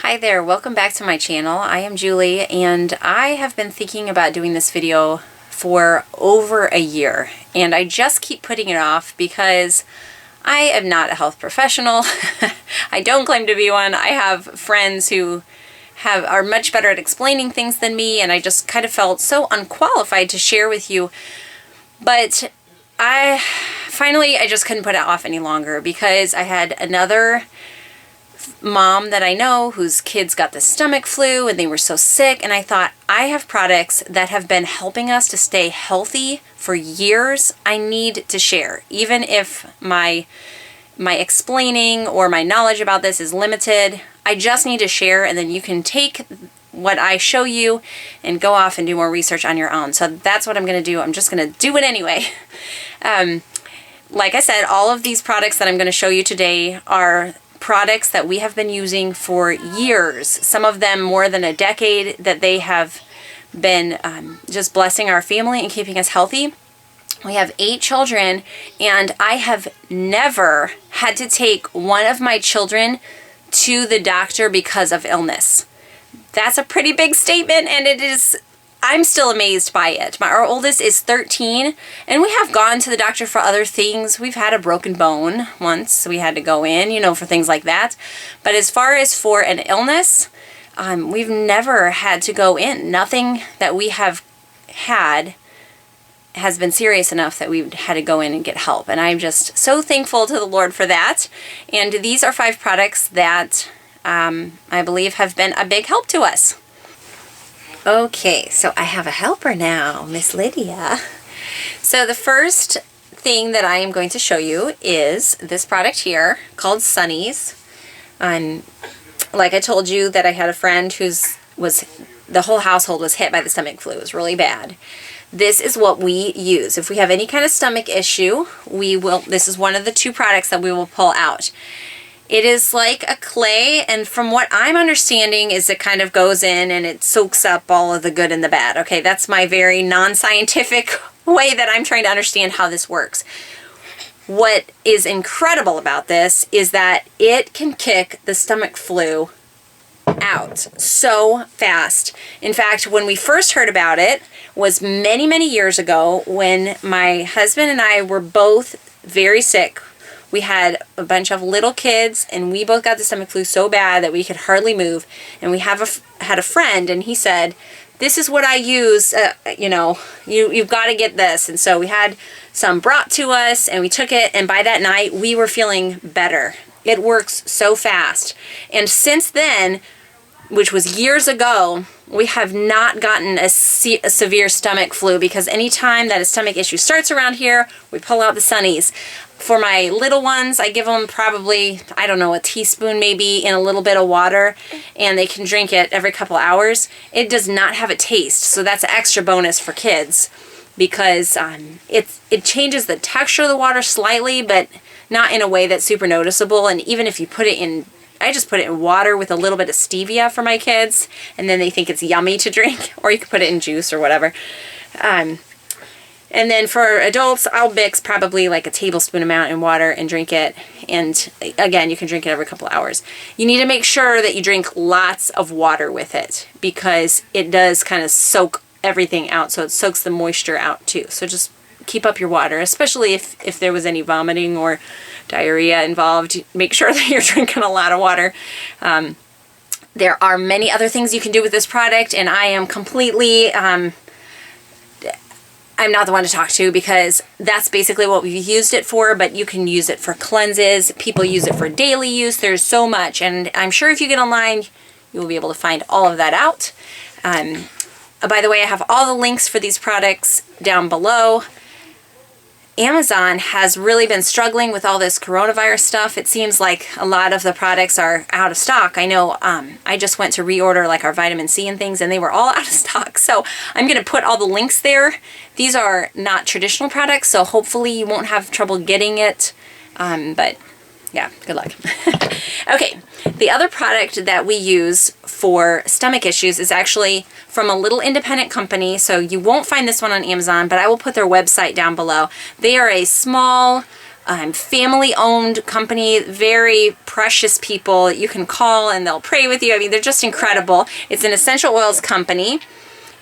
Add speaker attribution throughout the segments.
Speaker 1: Hi there, welcome back to my channel. I am Julie and I have been thinking about doing this video for over a year and I just keep putting it off because I am not a health professional. I don't claim to be one. I have friends who are much better at explaining things than me and I just kind of felt so unqualified to share with you. But I just couldn't put it off any longer because I had another mom that I know whose kids got the stomach flu and they were so sick, and I thought, I have products that have been helping us to stay healthy for years. I need to share, even if my explaining or my knowledge about this is limited. I just need to share, and then you can take what I show you and go off and do more research on your own. So that's what I'm going to do. I'm just going to do it anyway. Like I said, all of these products that I'm going to show you today are products that we have been using for years, some of them more than a decade, that they have been just blessing our family and keeping us healthy. We have 8 children and I have never had to take one of my children to the doctor because of illness. That's a pretty big statement, and I'm still amazed by it. Our oldest is 13, and we have gone to the doctor for other things. We've had a broken bone once, so we had to go in, for things like that. But as far as for an illness, we've never had to go in. Nothing that we have had has been serious enough that we've had to go in and get help. And I'm just so thankful to the Lord for that. And these are 5 products that I believe have been a big help to us. Okay, so I have a helper now, Miss Lydia. So the first thing that I am going to show you is this product here called Sunnies. Like I told you that I had a friend the whole household was hit by the stomach flu. It was really bad. This is what we use. If we have any kind of stomach issue, this is one of the 2 products that we will pull out. It is like a clay, and from what I'm understanding is it kind of goes in and it soaks up all of the good and the bad. Okay, that's my very non-scientific way that I'm trying to understand how this works. What is incredible about this is that it can kick the stomach flu out so fast. In fact, when we first heard about it was many, many years ago when my husband and I were both very sick. We had a bunch of little kids, and we both got the stomach flu so bad that we could hardly move. And we had a friend, and he said, "This is what I use. You've got to get this." And so we had some brought to us, and we took it. And by that night, we were feeling better. It works so fast. And since then, which was years ago, we have not gotten a severe stomach flu, because anytime that a stomach issue starts around here, we pull out the Sunnies. For my little ones, I give them probably, I don't know, a teaspoon maybe in a little bit of water, and they can drink it every couple hours. It does not have a taste, so that's an extra bonus for kids, because it changes the texture of the water slightly, but not in a way that's super noticeable. And even if you put it in, I just put it in water with a little bit of stevia for my kids, and then they think it's yummy to drink, or you can put it in juice or whatever. And then for adults, I'll mix probably like a tablespoon amount in water and drink it. And again, you can drink it every couple of hours. You need to make sure that you drink lots of water with it, because it does kind of soak everything out. So it soaks the moisture out too. So just keep up your water, especially if there was any vomiting or diarrhea involved. Make sure that you're drinking a lot of water. There are many other things you can do with this product, and I am completely... I'm not the one to talk to, because that's basically what we've used it for, but you can use it for cleanses. People use it for daily use. There's so much, and I'm sure if you get online, you will be able to find all of that out. By the way, I have all the links for these products down below. Amazon has really been struggling with all this coronavirus stuff. It seems like a lot of the products are out of stock. I know I just went to reorder like our vitamin C and things, and they were all out of stock. So I'm going to put all the links there. These are not traditional products, so hopefully you won't have trouble getting it. But yeah, good luck. Okay, the other product that we use for stomach issues is actually from a little independent company. So you won't find this one on Amazon, but I will put their website down below. They are a small family-owned company, very precious people. You can call and they'll pray with you. I mean, they're just incredible. It's an essential oils company.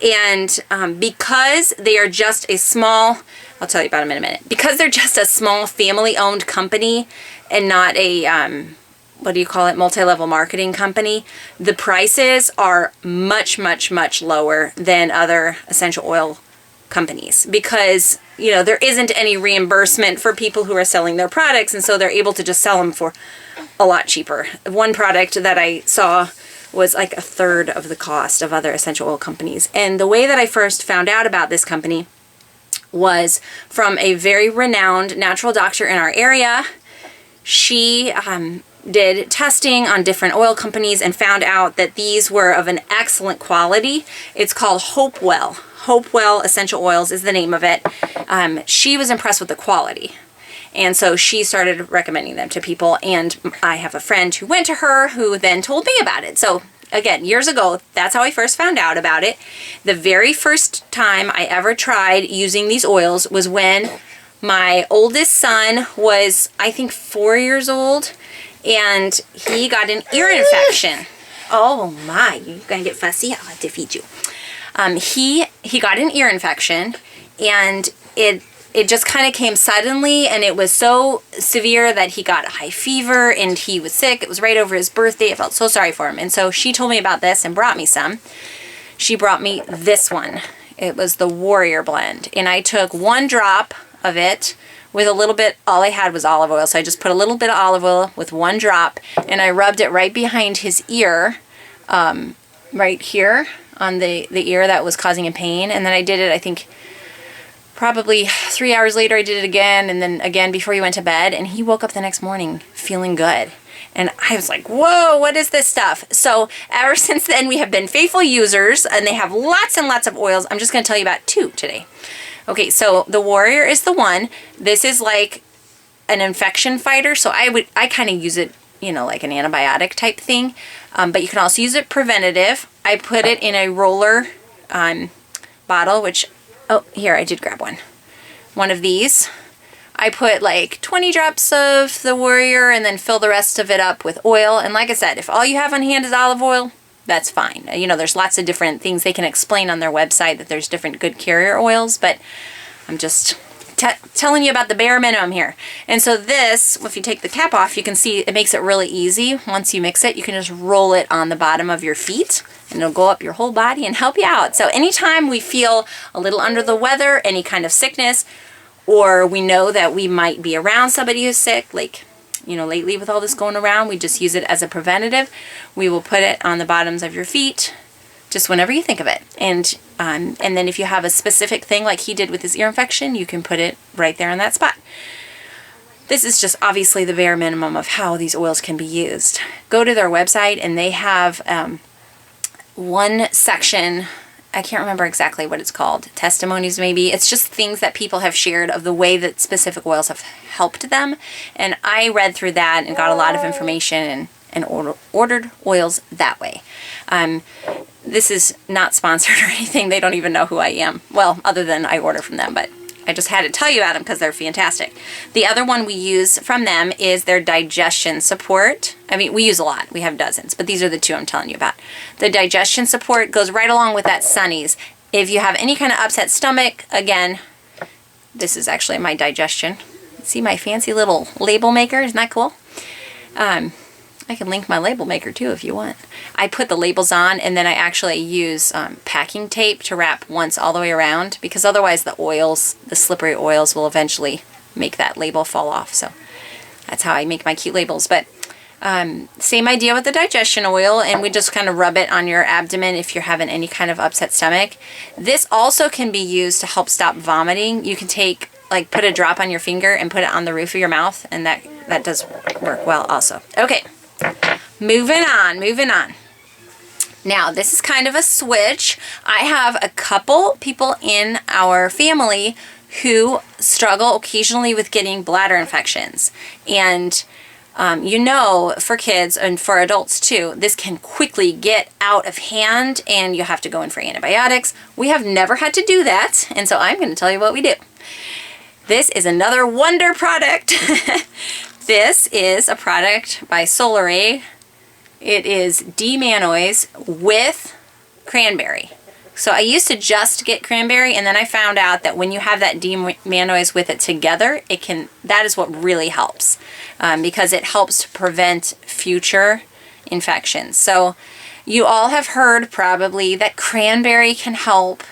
Speaker 1: And because they are just a small, I'll tell you about them in a minute. Because they're just a small family-owned company and not a, what do you call it, multi-level marketing company, the prices are much, much, much lower than other essential oil companies because, you know, there isn't any reimbursement for people who are selling their products, and so they're able to just sell them for a lot cheaper. One product that I saw was like a third of the cost of other essential oil companies. And the way that I first found out about this company was from a very renowned natural doctor in our area. She did testing on different oil companies and found out that these were of an excellent quality. It's called Hopewell. Hopewell Essential Oils is the name of it. She was impressed with the quality. And so she started recommending them to people, and I have a friend who went to her who then told me about it. So again, years ago, that's how I first found out about it. The very first time I ever tried using these oils was when my oldest son was, I think, 4 years old, and he got an ear infection. Oh my, you're gonna get fussy? I'll have to feed you. He got an ear infection, and it just kind of came suddenly, and it was so severe that he got a high fever and he was sick. It was right over his birthday. I felt so sorry for him. And so she told me about this and brought me some. She brought me this one. It was the Warrior Blend. And I took 1 drop of it with a little bit, all I had was olive oil. So I just put a little bit of olive oil with 1 drop, and I rubbed it right behind his ear, right here on the ear that was causing him pain. And then I did it, I think, probably 3 hours later, I did it again, and then again before he went to bed, and he woke up the next morning feeling good. And I was like, whoa, what is this stuff? So ever since then, we have been faithful users, and they have lots and lots of oils. I'm just going to tell you about 2 today. Okay, so the Warrior is the one. This is like an infection fighter, so I kind of use it, you know, like an antibiotic type thing, but you can also use it preventative. I put it in a roller bottle, which, oh, here, I did grab one of these. I put like 20 drops of the Warrior and then fill the rest of it up with oil. And like I said, if all you have on hand is olive oil, that's fine. You know, there's lots of different things they can explain on their website, that there's different good carrier oils, but I'm just telling you about the bare minimum here. And so this, if you take the cap off, you can see it makes it really easy. Once you mix it, you can just roll it on the bottom of your feet, and it'll go up your whole body and help you out. So anytime we feel a little under the weather, any kind of sickness, or we know that we might be around somebody who's sick, like, you know, lately with all this going around, we just use it as a preventative. We will put it on the bottoms of your feet, just whenever you think of it. And then if you have a specific thing like he did with his ear infection, you can put it right there on that spot. This is just obviously the bare minimum of how these oils can be used. Go to their website, and they have one section, I can't remember exactly what it's called, testimonies maybe. It's just things that people have shared of the way that specific oils have helped them. And I read through that and got a lot of information and ordered oils that way. This is not sponsored or anything. They don't even know who I am. Well, other than I order from them, but I just had to tell you about them because they're fantastic. The other one we use from them is their Digestion Support. I mean, we use a lot. We have dozens, but these are the 2 I'm telling you about. The Digestion Support goes right along with that Sunnies. If you have any kind of upset stomach, again, this is actually my digestion. See my fancy little label maker? Isn't that cool? I can link my label maker too if you want. I put the labels on, and then I actually use packing tape to wrap once all the way around, because otherwise the oils, the slippery oils, will eventually make that label fall off. So that's how I make my cute labels. But same idea with the digestion oil, and we just kind of rub it on your abdomen if you're having any kind of upset stomach. This also can be used to help stop vomiting. You can take, like, put a drop on your finger and put it on the roof of your mouth, and that does work well also. Okay. Moving on. Now, this is kind of a switch. I have a couple people in our family who struggle occasionally with getting bladder infections. And, you know, for kids and for adults too, this can quickly get out of hand and you have to go in for antibiotics. We have never had to do that, and so I'm going to tell you what we do. This is another wonder product. This is a product by Solaray. It is D-manoise with cranberry. So I used to just get cranberry, and then I found out that when you have that D-manoise with it together, that is what really helps, because it helps to prevent future infections. So you all have heard probably that cranberry can help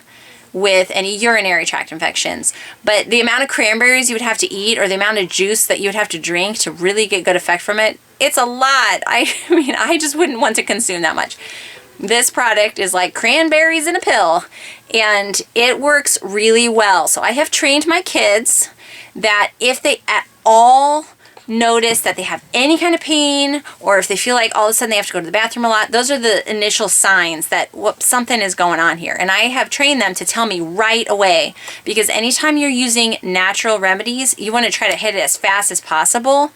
Speaker 1: with any urinary tract infections, but the amount of cranberries you would have to eat, or the amount of juice that you would have to drink to really get good effect from it, it's a lot. I mean, I just wouldn't want to consume that much. This product is like cranberries in a pill, and it works really well. So I have trained my kids that if they at all notice that they have any kind of pain, or if they feel like all of a sudden they have to go to the bathroom a lot, those are the initial signs that something is going on here. And I have trained them to tell me right away, because anytime you're using natural remedies, you want to try to hit it as fast as possible,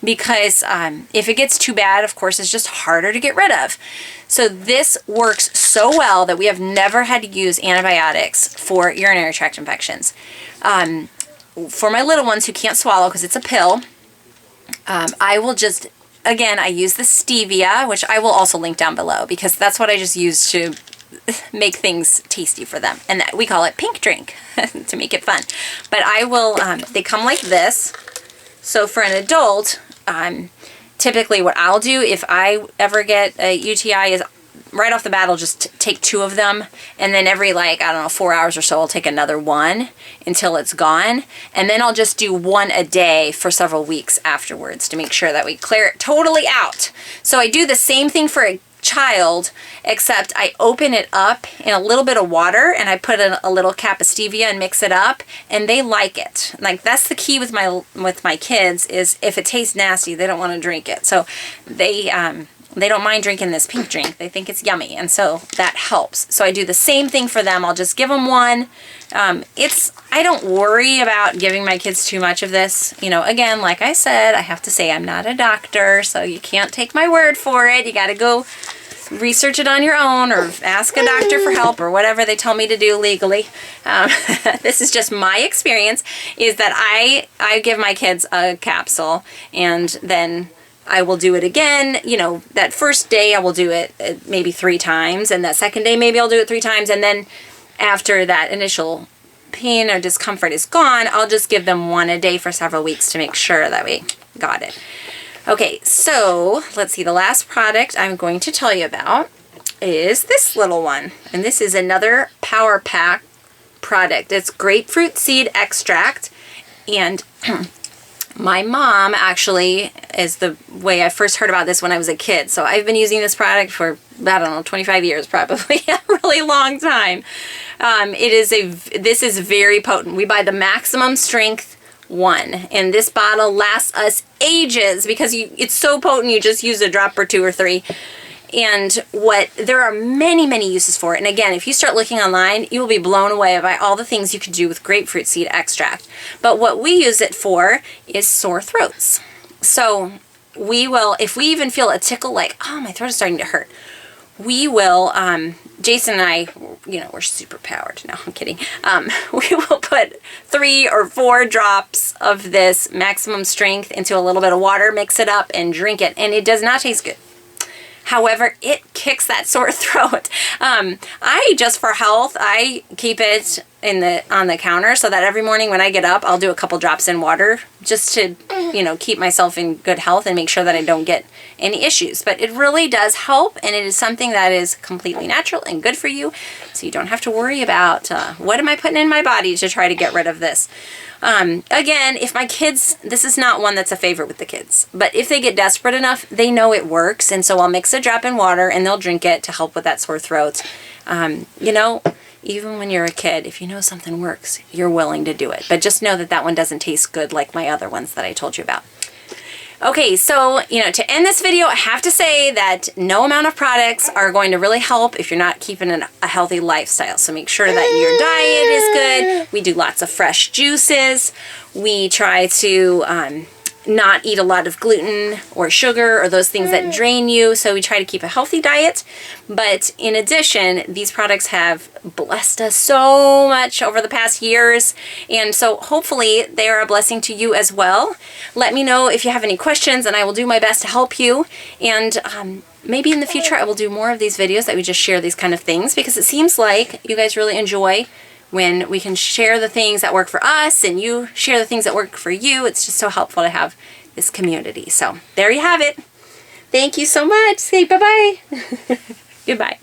Speaker 1: because if it gets too bad, of course, it's just harder to get rid of. So this works so well that we have never had to use antibiotics for urinary tract infections. For my little ones who can't swallow because it's a pill, I will just, again, I use the stevia, which I will also link down below, because that's what I just use to make things tasty for them. And we call it pink drink to make it fun. But I will, they come like this. So for an adult, typically what I'll do if I ever get a UTI is right off the bat, I'll just take 2 of them, and then every, like, I don't know, 4 hours or so, I'll take another one until it's gone. And then I'll just do 1 a day for several weeks afterwards to make sure that we clear it totally out. So I do the same thing for a child, except I open it up in a little bit of water, and I put a little cap of stevia and mix it up, and they like it. Like, that's the key with my kids, is if it tastes nasty, they don't want to drink it. So they don't mind drinking this pink drink. They think it's yummy, and so that helps. So I do the same thing for them. I'll just give them 1. I don't worry about giving my kids too much of this. You know, again, like I said, I have to say I'm not a doctor, so you can't take my word for it. You got to go research it on your own, or ask a doctor for help, or whatever they tell me to do legally. This is just my experience, is that I give my kids a capsule, and then I will do it again. You know, that first day I will do it maybe 3 times, and that second day maybe I'll do it 3 times, and then after that initial pain or discomfort is gone, I'll just give them 1 a day for several weeks to make sure that we got it. Okay, so let's see, the last product I'm going to tell you about is this little one, and this is another Power Pack product. It's grapefruit seed extract, and my mom actually is the way I first heard about this when I was a kid. So I've been using this product for, I don't know, 25 years probably, a really long time. This is very potent. We buy the maximum strength 1, and this bottle lasts us ages because it's so potent. You just use a drop or 2 or 3. And there are many, many uses for it. And again, if you start looking online, you will be blown away by all the things you can do with grapefruit seed extract. But what we use it for is sore throats. So we will, if we even feel a tickle, like, oh, my throat is starting to hurt, we will, Jason and I, you know, we're super powered. No, I'm kidding. We will put 3 or 4 drops of this maximum strength into a little bit of water, mix it up, and drink it. And it does not taste good. However, it kicks that sore throat. Just for health, I keep it on the counter so that every morning when I get up, I'll do a couple drops in water just to, you know, keep myself in good health and make sure that I don't get any issues. But it really does help, and it is something that is completely natural and good for you, so you don't have to worry about what am I putting in my body to try to get rid of this. Again, if my kids, this is not one that's a favorite with the kids, but if they get desperate enough, they know it works, and so I'll mix a drop in water and they'll drink it to help with that sore throat. You know, even when you're a kid, if you know something works, you're willing to do it. But just know that that one doesn't taste good like my other ones that I told you about. Okay, so, you know, to end this video, I have to say that no amount of products are going to really help if you're not keeping a healthy lifestyle. So make sure that your diet is good. We do lots of fresh juices. We try to not eat a lot of gluten or sugar or those things that drain you. So we try to keep a healthy diet. But in addition, these products have blessed us so much over the past years. And so hopefully they are a blessing to you as well. Let me know if you have any questions and I will do my best to help you. And maybe in the future I will do more of these videos that we just share these kind of things, because it seems like you guys really enjoy when we can share the things that work for us and you share the things that work for you. It's just so helpful to have this community. So there you have it. Thank you so much. Say bye-bye. Goodbye.